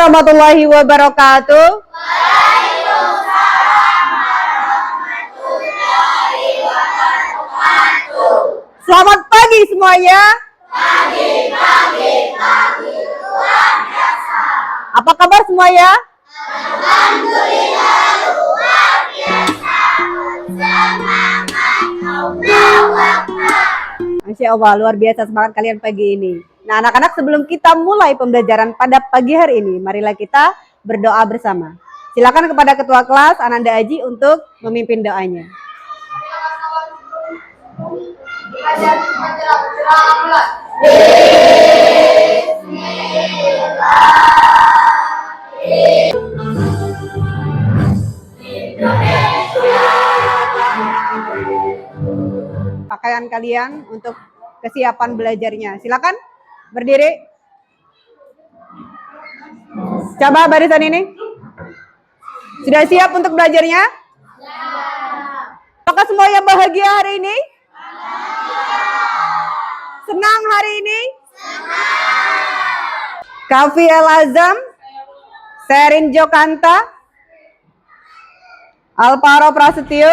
warahmatullahi wabarakatuh. Selamat pagi semuanya. Pagi. Luar biasa. Apa kabar semuanya? Alhamdulillah luar biasa. Semangat Allah. Masya Allah, luar biasa semangat kalian pagi ini. Nah, anak-anak, sebelum kita mulai pembelajaran pada pagi hari ini, marilah kita berdoa bersama. Silakan kepada ketua kelas Ananda Aji untuk memimpin doanya. Pakaian kalian untuk kesiapan belajarnya. Silakan berdiri. Coba barisan ini. Sudah siap untuk belajarnya? Apakah semuanya bahagia hari ini? Senang hari ini? Kafi El Azam, Serin Jokanta, Alparo Prasetyo.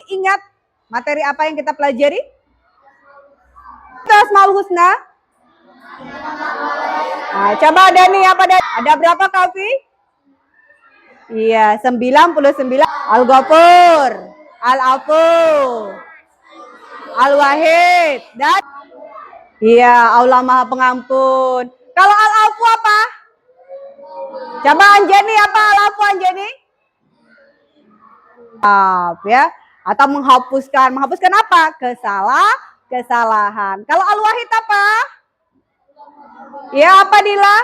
Ingat materi apa yang kita pelajari? Asmaul Husna. Nah, coba ada nih apa ada berapa Kafi? Iya, 99. Al-Ghafur, Al-Afu, Al-Wahid, dan iya, Allah Maha Pengampun. Kalau Al-Afu apa? Coba Anjani apa Al-Afu Anjani? Maaf ya. Atau menghapuskan. Menghapuskan apa? Kesalahan. Kalau Al-Wahid apa? Ya, apa Dila?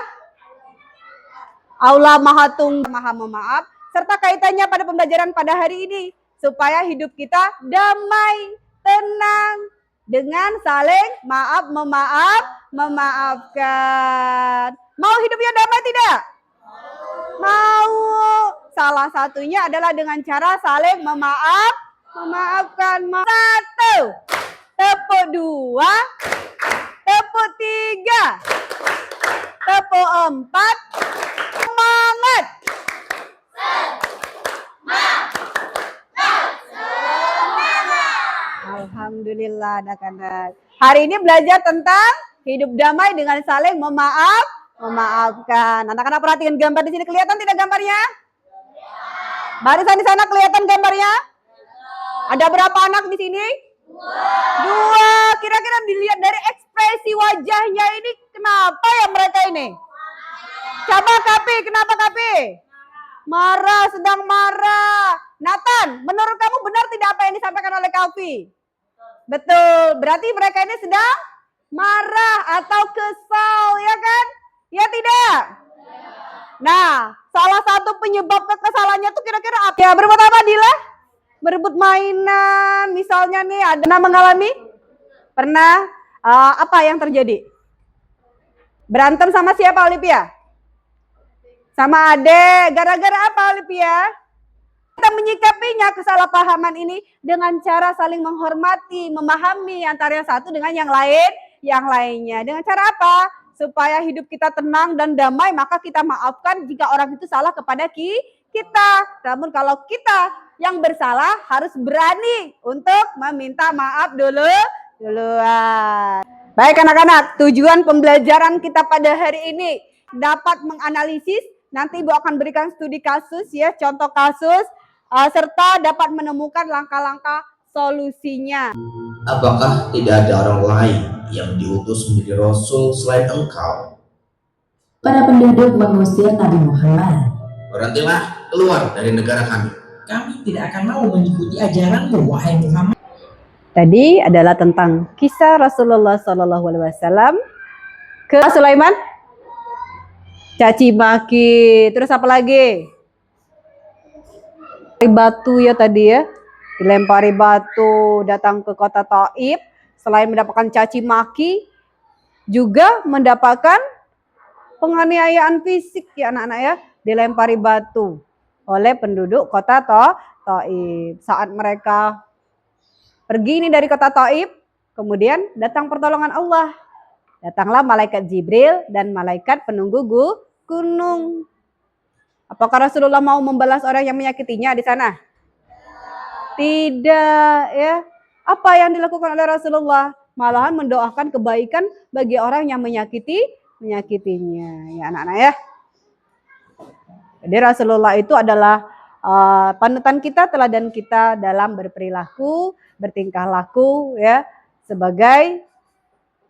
Allah Maha Tunggal, Maha Memaaf, serta kaitannya pada pembelajaran pada hari ini, supaya hidup kita damai, tenang, dengan saling memaafkan. Mau hidupnya damai tidak? Mau. Salah satunya adalah dengan cara saling memaafkan. Satu, tepuk dua, tepuk tiga, tepuk empat. Semangat. Alhamdulillah anak-anak. Hari ini belajar tentang hidup damai dengan saling memaafkan. Anak-anak perhatikan gambar di sini, kelihatan tidak gambarnya? Barisan di sana kelihatan gambarnya? Ada berapa anak di sini? Dua. Kira-kira dilihat dari ekspresi wajahnya ini, kenapa ya mereka ini? Coba Kapi, kenapa Kapi? Marah, sedang marah. Nathan, menurut kamu benar tidak apa yang disampaikan oleh Kapi? Betul, berarti mereka ini sedang marah atau kesal, ya kan? Ya tidak? Nah, salah satu penyebab kekesalannya tuh kira-kira apa? Ya, berebut apa Dila? Berebut mainan, misalnya nih, ada pernah mengalami? Pernah? Apa yang terjadi? Berantem sama siapa Olivia? Sama adek. Gara-gara apa Olivia? Kita menyikapinya kesalahpahaman ini dengan cara saling menghormati, memahami antara yang satu dengan yang lainnya. Dengan cara apa? Supaya hidup kita tenang dan damai, maka kita maafkan jika orang itu salah kepada kita. Namun kalau kita yang bersalah harus berani untuk meminta maaf duluan. Baik anak-anak, tujuan pembelajaran kita pada hari ini dapat menganalisis. Nanti Ibu akan berikan studi kasus ya, contoh kasus, serta dapat menemukan langkah-langkah solusinya. Apakah tidak ada orang lain yang diutus menjadi Rasul selain engkau? Para penduduk mengusir Nabi Muhammad. Berhentilah, keluar dari negara kami. Kami tidak akan mau mengikuti ajaranmu, wahai Muhammad. Tadi adalah tentang kisah Rasulullah SAW ke Sulaiman. Caci maki, terus apa lagi? Batu ya tadi ya, dilempari batu, datang ke kota Taif, selain mendapatkan caci maki, juga mendapatkan penganiayaan fisik ya anak-anak ya, dilempari batu oleh penduduk kota Taif. Saat mereka pergi ini dari kota Taif, kemudian datang pertolongan Allah. Datanglah malaikat Jibril dan malaikat penunggu gunung. Apakah Rasulullah mau membalas orang yang menyakitinya di sana? Tidak, ya. Apa yang dilakukan oleh Rasulullah? Malahan mendoakan kebaikan bagi orang yang menyakitinya. Ya anak-anak ya. Jadi Rasulullah itu adalah panutan kita, teladan kita dalam berperilaku, bertingkah laku ya sebagai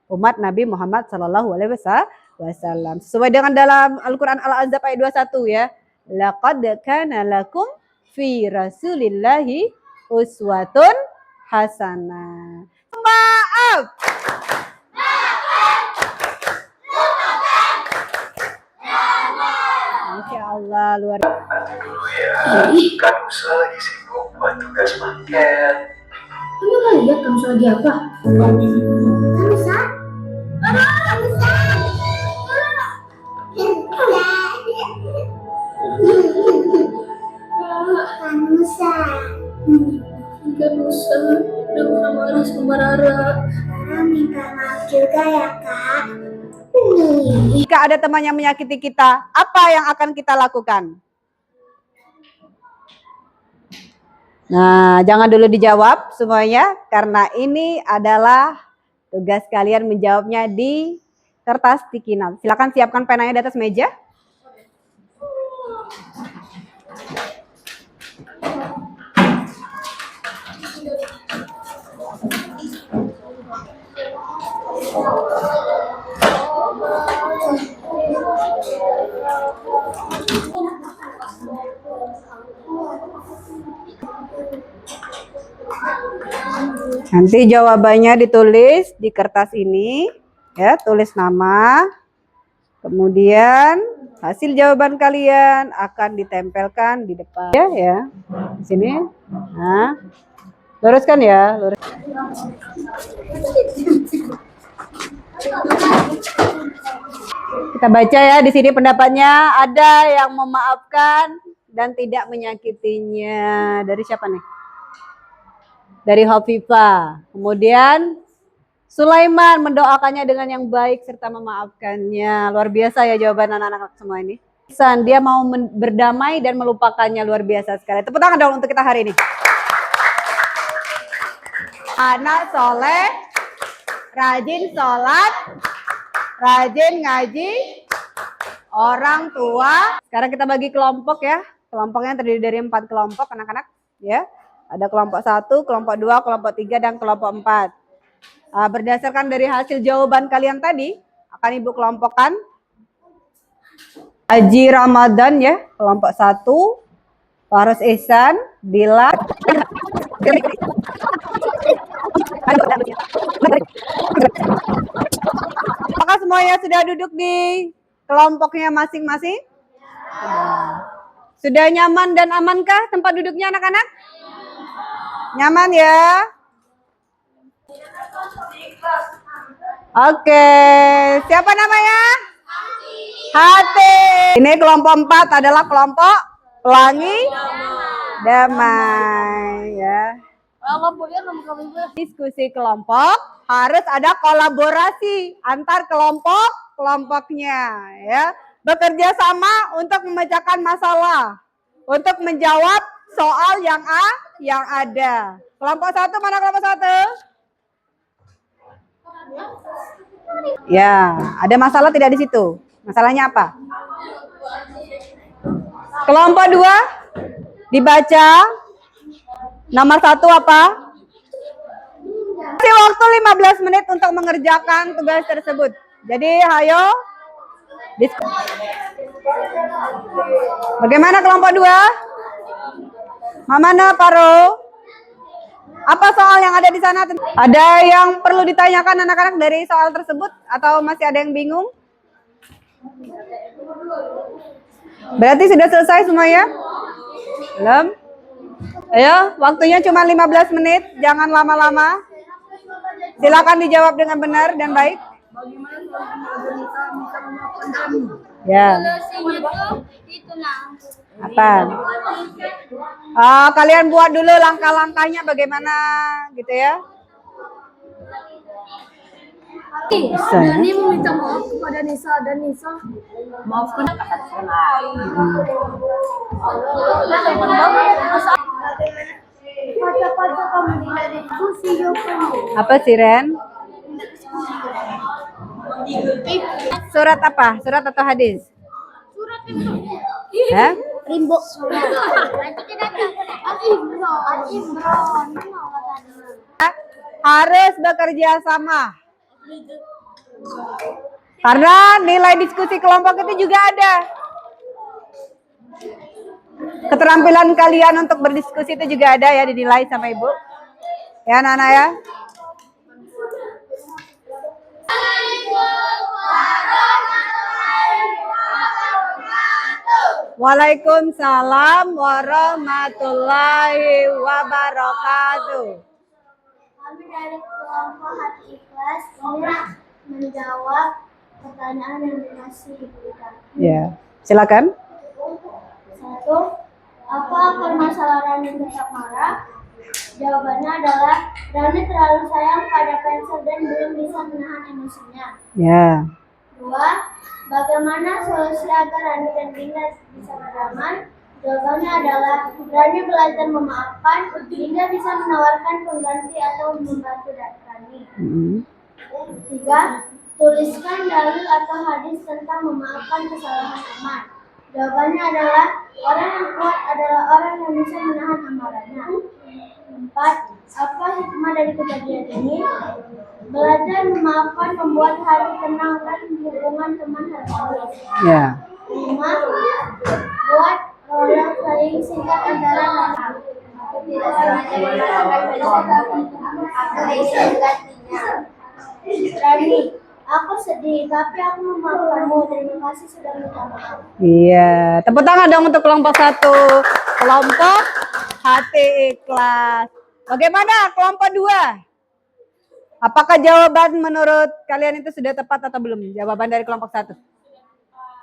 umat Nabi Muhammad Sallallahu Alaihi Wasallam. Sesuai dengan dalam Al-Quran Al-Ahzab ayat 21 ya. Laqad kana lakum fi Rasulillahi uswatun hasanah. Maaf. Masya Allah luar biasa. Dulu ya, kan Musa lagi sibuk buat tugas paket. Kamu nggak lihat kamu lagi apa? Kamusa? Kamusa? Kamusa. Kamusa udah marah-marah sama Rara. Rara minta maaf juga ya kak. Jika ada teman yang menyakiti kita, apa yang akan kita lakukan? Nah, jangan dulu dijawab semuanya, karena ini adalah tugas kalian menjawabnya di kertas sticky note. Silakan siapkan penanya di atas meja. Nanti jawabannya ditulis di kertas ini, ya, tulis nama. Kemudian hasil jawaban kalian akan ditempelkan di depan, ya, di sini. Nah, luruskan ya, lurus. Kita baca ya di sini pendapatnya. Ada yang memaafkan dan tidak menyakitinya. Dari siapa nih? Dari Hafifah. Kemudian Sulaiman mendoakannya dengan yang baik serta memaafkannya. Luar biasa ya jawaban anak-anak semua ini. Dia mau berdamai dan melupakannya, luar biasa sekali. Tepuk tangan dong untuk kita hari ini. Anak soleh, rajin sholat, rajin ngaji, orang tua. Sekarang kita bagi kelompok ya. Kelompoknya terdiri dari 4 kelompok anak-anak ya. Ada kelompok 1, kelompok 2, kelompok 3, dan kelompok 4. Berdasarkan dari hasil jawaban kalian tadi, akan Ibu kelompokkan. Haji Ramadan ya, kelompok 1. Faros Ihsan, Dila. Apakah semuanya sudah duduk di kelompoknya masing-masing? Sudah nyaman dan amankah tempat duduknya anak-anak? Nyaman ya? Oke, siapa namanya? Hati. Ini kelompok 4 adalah kelompok pelangi damai ya. Diskusi kelompok harus ada kolaborasi antar kelompoknya ya. Bekerja sama untuk memecahkan masalah, untuk menjawab soal yang ada. Kelompok 1 mana kelompok 1? Ya, ada masalah tidak di situ? Masalahnya apa? Kelompok 2 dibaca. Nomor 1 apa? Kasih waktu 15 menit untuk mengerjakan tugas tersebut. Jadi, ayo. Bagaimana kelompok 2? Mamana Paro? Apa soal yang ada di sana? Ada yang perlu ditanyakan anak-anak dari soal tersebut? Atau masih ada yang bingung? Berarti sudah selesai semuanya? Belum? Ayo, waktunya cuma 15 menit. Jangan lama-lama. Silakan dijawab dengan benar dan baik. Ya. Apa? Kalian buat dulu langkah-langkahnya bagaimana gitu ya. Bisa ya? Dani meminta maaf kepada Nisa dan Nisa Maafkan kata-kata kamu tidak diskusi jawabannya. apa sih Ren? Surat apa? Surat atau hadis? Surat itu. Hah? Rimbo. Nanti kita Al-Imran. Harus bekerja sama. Karena nilai diskusi kelompok itu juga ada. Keterampilan kalian untuk berdiskusi itu juga ada ya, dinilai sama ibu. Ya anak-anak ya. Waalaikumsalam warahmatullahi wabarakatuh. Kami dari kelompok Hati Ikhlas menjawab pertanyaan yang dikasih diberikan. Ya, silakan. 1. Apa akar masalah Rani tetap marah? Jawabannya adalah Rani terlalu sayang pada pensil dan belum bisa menahan emosinya. Ya. 2. Bagaimana solusi agar Rani dan Dinda bisa berdamai? Jawabannya adalah Rani belajar memaafkan, Dinda bisa menawarkan pengganti atau membantu Rani. 3. Tuliskan dalil atau hadis tentang memaafkan kesalahan teman. Jawabannya adalah orang yang kuat adalah orang yang bisa menahan amarahnya. 4. Apa hikmah dari kejadian ini? Belajar memaafkan membuat hati tenang dan hubungan teman harmonis. Ya. 5. Buat roller playing singkat antara anak. Aku tidak sengaja mengatakan gantinya. Rani, aku sedih, tapi aku memaafkanmu. Terima kasih sudah minta maaf. Iya, tepuk tangan dong untuk kelompok 1. Kelompok Hati Ikhlas. Bagaimana kelompok 2? Apakah jawaban menurut kalian itu sudah tepat atau belum? Jawaban dari kelompok 1.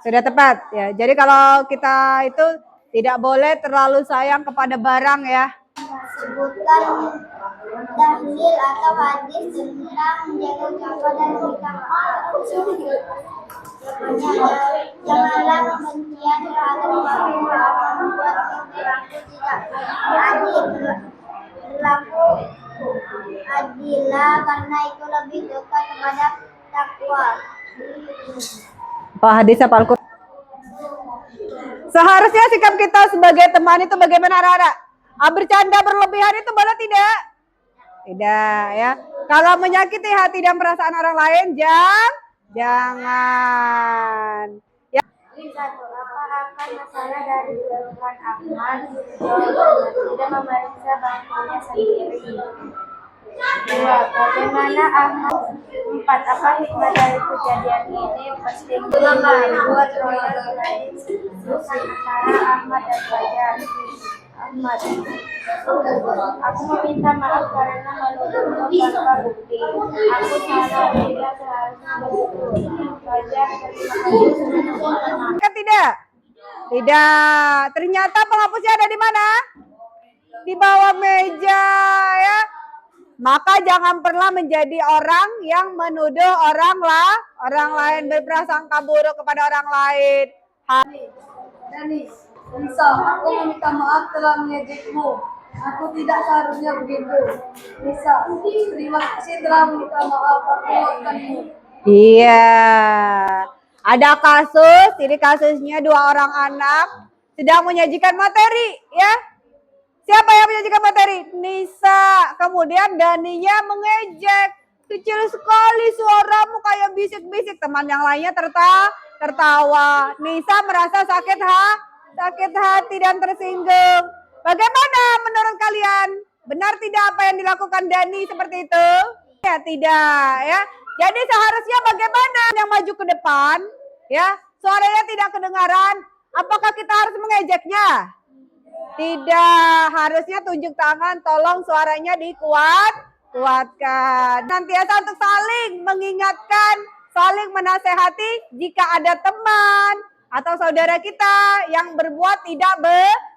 Sudah tepat ya. Jadi kalau kita itu tidak boleh terlalu sayang kepada barang ya. Sebutkan dalil atau hadis tentang menjaga ucapan dan sikap. Janganlah kebencian terhadap orang yang membuat berlaku tidak berlaku adilah karena itu lebih dekat kepada takwa. Apa hadis apa Al-Quran? Seharusnya sikap kita sebagai teman itu bagaimana Rara? Bercanda berlebihan itu boleh tidak? Tidak ya. Kalau menyakiti hati dan perasaan orang lain jangan. Ya. 1. Apa akan masalah dari kedudukan Ahmad? Jawabannya tidak memeriksa bangkunya sendiri. 2. Bagaimana Ahmad? 4. Apa hikmah dari kejadian ini? Pentingnya membuat roller playing antara Ahmad dan Fajar. Ahmad, aku meminta maaf karena menuduhmu tanpa bukti. Aku salah, tidak seharusnya begitu. Fajar, terima kasih sudah meminta maaf. Tidak. Tidak. Ternyata penghapusnya ada di mana? Di bawah meja ya. Maka jangan pernah menjadi orang yang menuduh orang lain, berprasangka buruk kepada orang lain. Danis, Nisa, aku meminta maaf telah mengejekmu. Aku tidak seharusnya begitu. Nisa, terima kasih telah meminta maaf. Aku maafkanmu. Iya. Ada kasus, ini kasusnya 2 orang anak sedang menyajikan materi ya. Siapa yang menyajikan materi? Nisa. Kemudian Daninya mengejek. Kecil sekali suaramu kayak bisik-bisik. Teman yang lainnya tertawa. Nisa merasa sakit hati dan tersinggung. Bagaimana menurut kalian? Benar tidak apa yang dilakukan Dani seperti itu? Ya tidak ya. Jadi seharusnya bagaimana yang maju ke depan? Ya, suaranya tidak kedengaran. Apakah kita harus mengejeknya? Tidak, harusnya tunjuk tangan, tolong suaranya dikuatkan. Nantiasa untuk saling mengingatkan, saling menasehati jika ada teman atau saudara kita yang berbuat tidak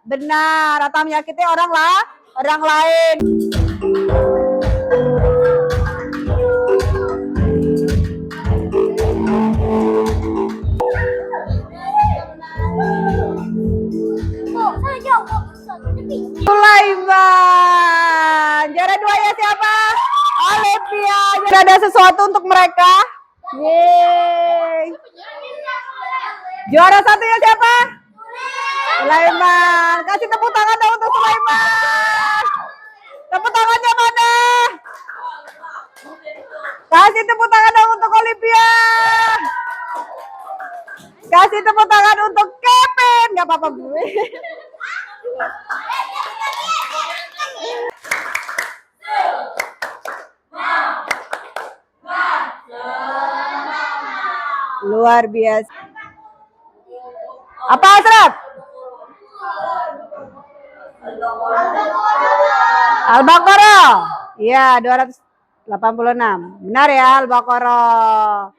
benar atau menyakiti orang lain. Apakah ada sesuatu untuk mereka? Yeay. Juara satunya siapa? Sulaiman. Kasih tepuk tangan dong untuk Sulaiman. Tepuk tangannya mana? Kasih tepuk tangan dong untuk Olivia. Kasih tepuk tangan untuk Kevin. Gak apa-apa gue. Luar biasa. Apa Asraf? Al-Baqarah. Iya, 286. Benar ya, Al-Baqarah.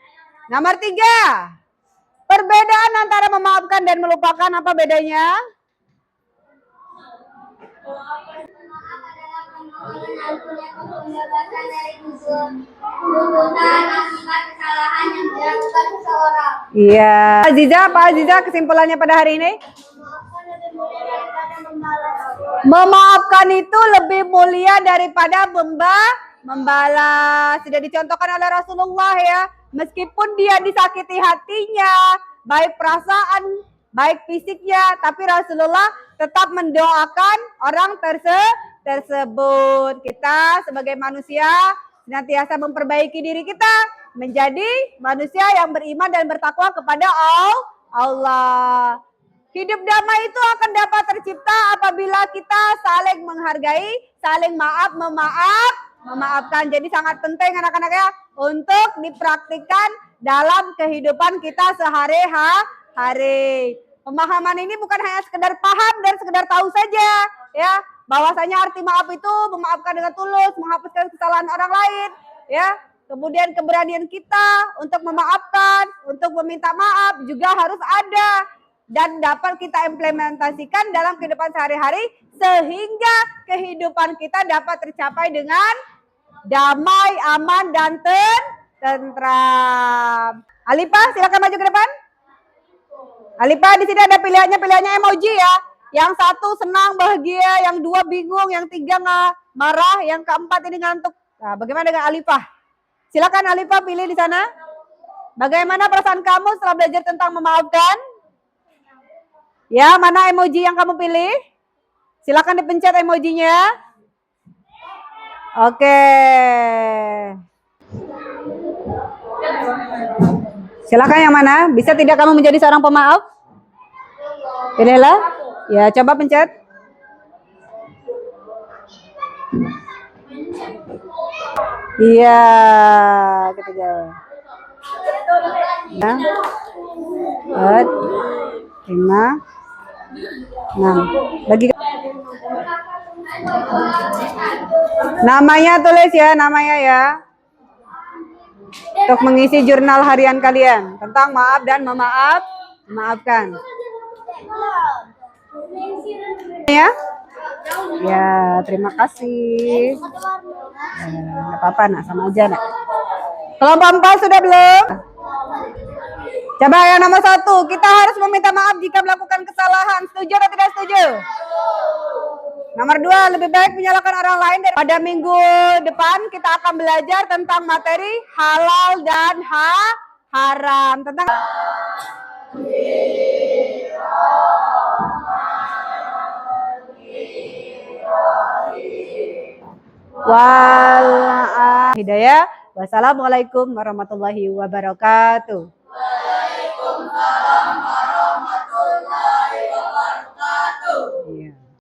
Nomor 3. Perbedaan antara memaafkan dan melupakan, apa bedanya? Pembebasan dari tuntutan akibat kesalahan yang dilakukan seseorang. Iya. Aziza, Pak Aziza, kesimpulannya pada hari ini? Memaafkan lebih mulia daripada membalas. Memaafkan itu lebih mulia daripada membalas. Sudah dicontohkan oleh Rasulullah ya. Meskipun dia disakiti hatinya, baik perasaan, baik fisiknya, tapi Rasulullah tetap mendoakan orang tersebut. Kita sebagai manusia senantiasa memperbaiki diri kita menjadi manusia yang beriman dan bertakwa kepada Allah. Hidup damai itu akan dapat tercipta apabila kita saling menghargai, saling memaafkan. Jadi sangat penting anak-anak ya untuk dipraktikkan dalam kehidupan kita sehari-hari. Pemahaman ini bukan hanya sekedar paham dan sekedar tahu saja ya, bahwasanya arti maaf itu memaafkan dengan tulus, menghapuskan kesalahan orang lain ya. Kemudian keberanian kita untuk memaafkan, untuk meminta maaf juga harus ada dan dapat kita implementasikan dalam kehidupan sehari-hari sehingga kehidupan kita dapat tercapai dengan damai, aman, dan tentram. Alipah, silakan maju ke depan. Alipah, di sini ada pilihannya emoji ya. Yang satu senang, bahagia, yang dua bingung, yang tiga nggak marah, yang keempat ini ngantuk. Nah, bagaimana dengan Alipah? Silakan Alipah pilih di sana. Bagaimana perasaan kamu setelah belajar tentang memaafkan? Ya, mana emoji yang kamu pilih? Silakan dipencet emojinya. Oke. Silakan yang mana? Bisa tidak kamu menjadi seorang pemaaf? Pilihlah. Ya, coba pencet. Iya, kita jawab. Ya. 5, 6. Bagi namanya tulis ya, namanya ya. Untuk mengisi jurnal harian kalian tentang maaf dan memaafkan. Ya. Ya, terima kasih. Enggak apa-apa, nak, sama aja, nak. Kelompok 4 sudah belum? Coba yang nomor 1, kita harus meminta maaf jika melakukan kesalahan. Setuju atau tidak setuju? Nomor 2, lebih baik menyalahkan orang lain. Pada minggu depan kita akan belajar tentang materi halal dan haram. Tentang hidayah. Wassalamualaikum warahmatullahi wabarakatuh.